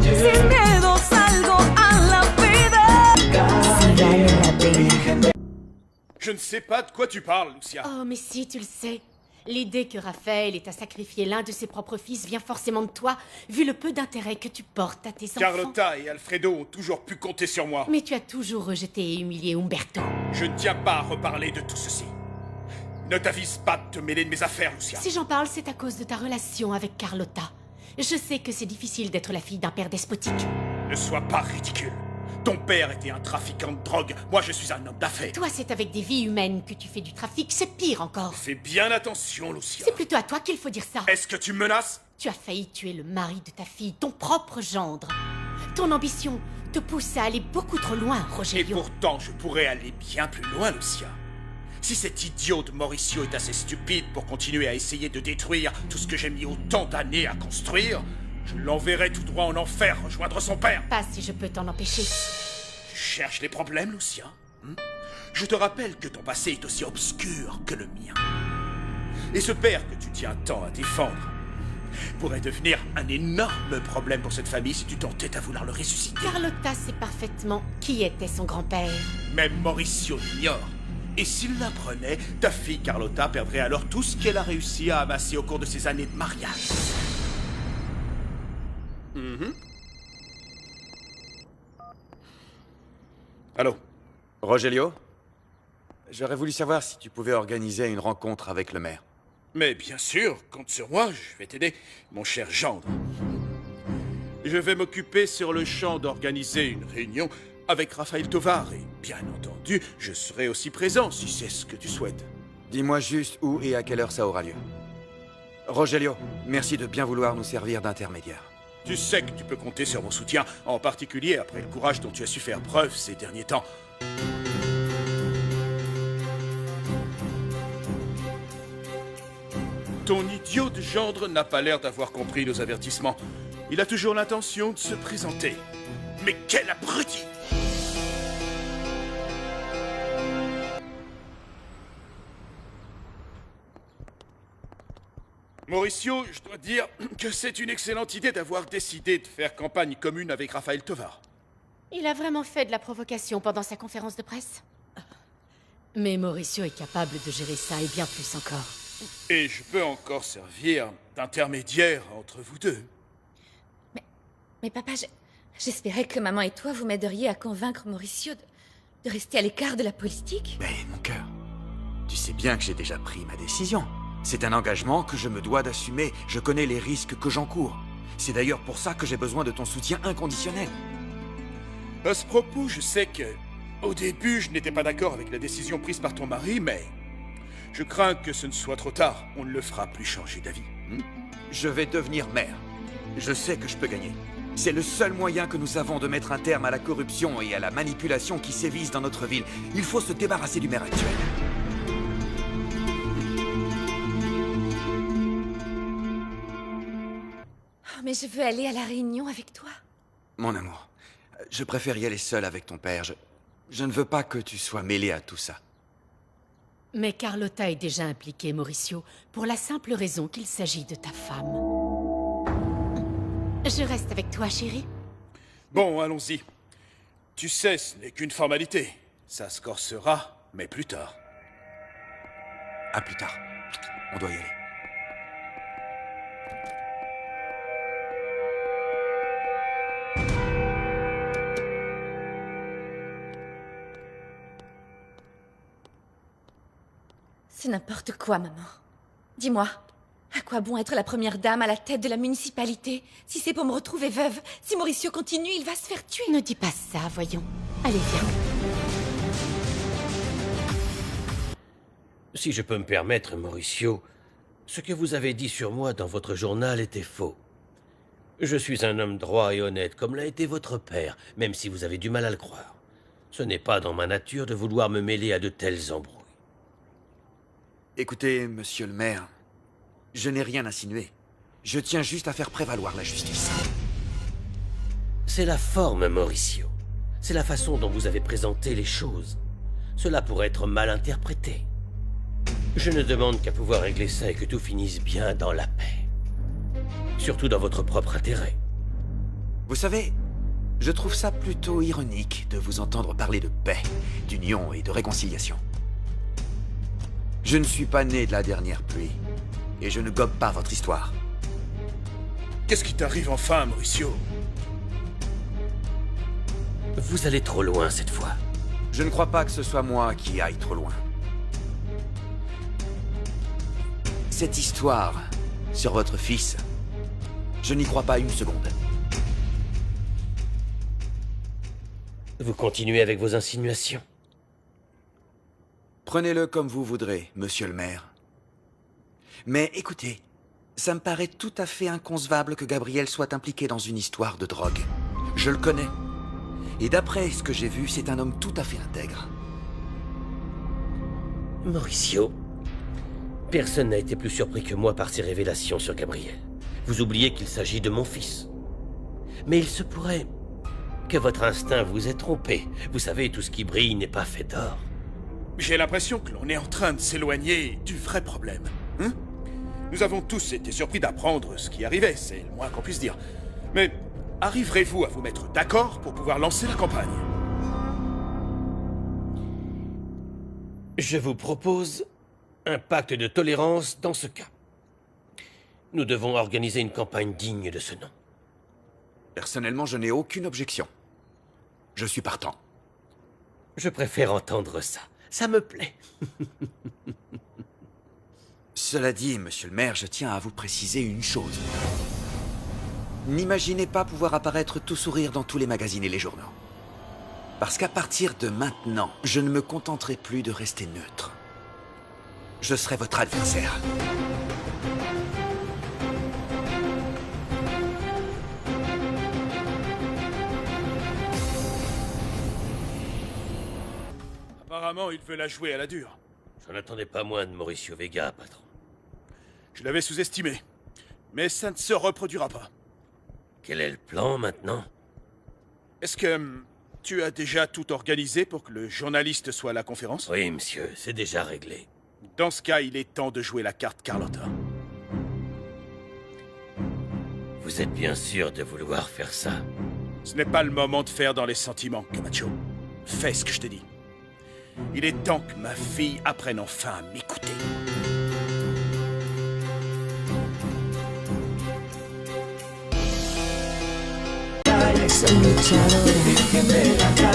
Sin miedo salgo a la vida. Si vale la pena. Je ne sais pas de quoi tu parles, Lucia. Oh, mais si, tu le sais. L'idée que Raphaël ait à sacrifier l'un de ses propres fils vient forcément de toi, vu le peu d'intérêt que tu portes à tes enfants. Carlotta et Alfredo ont toujours pu compter sur moi. Mais tu as toujours rejeté et humilié Umberto. Je ne tiens pas à reparler de tout ceci. Ne t'avise pas de te mêler de mes affaires, Lucia. Si j'en parle, c'est à cause de ta relation avec Carlotta. Je sais que c'est difficile d'être la fille d'un père despotique. Ne sois pas ridicule. Ton père était un trafiquant de drogue. Moi, je suis un homme d'affaires. Toi, c'est avec des vies humaines que tu fais du trafic, c'est pire encore. Fais bien attention, Lucia. C'est plutôt à toi qu'il faut dire ça. Est-ce que tu me menaces? Tu as failli tuer le mari de ta fille, ton propre gendre. Ton ambition te pousse à aller beaucoup trop loin, Et Rogelio. pourtant, je pourrais aller bien plus loin, Lucia. Si cet idiot de Mauricio est assez stupide pour continuer à essayer de détruire tout ce que j'ai mis autant d'années à construire, je l'enverrai tout droit en enfer rejoindre son père. Pas si je peux t'en empêcher. Tu cherches les problèmes, Lucia? Je te rappelle que ton passé est aussi obscur que le mien. Et ce père que tu tiens tant à défendre pourrait devenir un énorme problème pour cette famille si tu tentais à vouloir le ressusciter. Carlotta sait parfaitement qui était son grand-père. Même Mauricio l'ignore. Et s'il l'apprenait, ta fille Carlotta perdrait alors tout ce qu'elle a réussi à amasser au cours de ses années de mariage. Allô? Rogelio, j'aurais voulu savoir si tu pouvais organiser une rencontre avec le maire. Mais bien sûr, compte sur moi, je vais t'aider, mon cher gendre. Je vais m'occuper sur le champ d'organiser une réunion avec Raphaël Tovar et, bien entendu, je serai aussi présent si c'est ce que tu souhaites. Dis-moi juste où et à quelle heure ça aura lieu. Rogelio, merci de bien vouloir nous servir d'intermédiaire. Tu sais que tu peux compter sur mon soutien, en particulier après le courage dont tu as su faire preuve ces derniers temps. Ton idiot de gendre n'a pas l'air d'avoir compris nos avertissements. Il a toujours l'intention de se présenter. Mais quel abruti! Mauricio, je dois dire que c'est une excellente idée d'avoir décidé de faire campagne commune avec Raphaël Tovar. Il a vraiment fait de la provocation pendant sa conférence de presse. Mais Mauricio est capable de gérer ça et bien plus encore. Et je peux encore servir d'intermédiaire entre vous deux. Mais papa, j'espérais que maman et toi vous m'aideriez à convaincre Mauricio de rester à l'écart de la politique. Mais mon cœur, tu sais bien que j'ai déjà pris ma décision. C'est un engagement que je me dois d'assumer. Je connais les risques que j'encours. C'est d'ailleurs pour ça que j'ai besoin de ton soutien inconditionnel. À ce propos, je sais que, au début, je n'étais pas d'accord avec la décision prise par ton mari, mais je crains que ce ne soit trop tard. On ne le fera plus changer d'avis. Je vais devenir maire. Je sais que je peux gagner. C'est le seul moyen que nous avons de mettre un terme à la corruption et à la manipulation qui sévissent dans notre ville. Il faut se débarrasser du maire actuel. Oh, mais je veux aller à la réunion avec toi. Mon amour, je préfère y aller seul avec ton père. Je ne veux pas que tu sois mêlé à tout ça. Mais Carlotta est déjà impliquée, Mauricio, pour la simple raison qu'il s'agit de ta femme. Je reste avec toi, chérie. Bon, allons-y. Tu sais, ce n'est qu'une formalité. Ça se corsera, mais plus tard. À plus tard. On doit y aller. C'est n'importe quoi, maman. Dis-moi, à quoi bon être la première dame à la tête de la municipalité si c'est pour me retrouver veuve? Si Mauricio continue, il va se faire tuer. Ne dis pas ça, voyons. Allez, viens. Si je peux me permettre, Mauricio, ce que vous avez dit sur moi dans votre journal était faux. Je suis un homme droit et honnête, comme l'a été votre père, même si vous avez du mal à le croire. Ce n'est pas dans ma nature de vouloir me mêler à de telles embrouilles. Écoutez, monsieur le maire, je n'ai rien insinué. Je tiens juste à faire prévaloir la justice. C'est la forme, Mauricio. C'est la façon dont vous avez présenté les choses. Cela pourrait être mal interprété. Je ne demande qu'à pouvoir régler ça et que tout finisse bien dans la paix. Surtout dans votre propre intérêt. Vous savez, je trouve ça plutôt ironique de vous entendre parler de paix, d'union et de réconciliation. Je ne suis pas né de la dernière pluie, et je ne gobe pas votre histoire. Qu'est-ce qui t'arrive enfin, Mauricio? Vous allez trop loin cette fois. Je ne crois pas que ce soit moi qui aille trop loin. Cette histoire sur votre fils, je n'y crois pas une seconde. Vous continuez avec vos insinuations. Prenez-le comme vous voudrez, monsieur le maire. Mais écoutez, ça me paraît tout à fait inconcevable que Gabriel soit impliqué dans une histoire de drogue. Je le connais. Et d'après ce que j'ai vu, c'est un homme tout à fait intègre. Mauricio, personne n'a été plus surpris que moi par ces révélations sur Gabriel. Vous oubliez qu'il s'agit de mon fils. Mais il se pourrait que votre instinct vous ait trompé. Vous savez, tout ce qui brille n'est pas fait d'or. J'ai l'impression que l'on est en train de s'éloigner du vrai problème. Hein? Nous avons tous été surpris d'apprendre ce qui arrivait, c'est le moins qu'on puisse dire. Mais arriverez-vous à vous mettre d'accord pour pouvoir lancer la campagne? Je vous propose un pacte de tolérance dans ce cas. Nous devons organiser une campagne digne de ce nom. Personnellement, je n'ai aucune objection. Je suis partant. Je préfère entendre ça. Ça me plaît. Cela dit, monsieur le maire, je tiens à vous préciser une chose. N'imaginez pas pouvoir apparaître tout sourire dans tous les magazines et les journaux. Parce qu'à partir de maintenant, je ne me contenterai plus de rester neutre. Je serai votre adversaire. Apparemment, il veut la jouer à la dure. J'en attendais pas moins de Mauricio Vega, patron. Je l'avais sous-estimé. Mais ça ne se reproduira pas. Quel est le plan maintenant? Est-ce que tu as déjà tout organisé pour que le journaliste soit à la conférence? Oui, monsieur, c'est déjà réglé. Dans ce cas, il est temps de jouer la carte Carlotta. Vous êtes bien sûr de vouloir faire ça? Ce n'est pas le moment de faire dans les sentiments, Camacho. Fais ce que je te dis. Il est temps que ma fille apprenne enfin à m'écouter.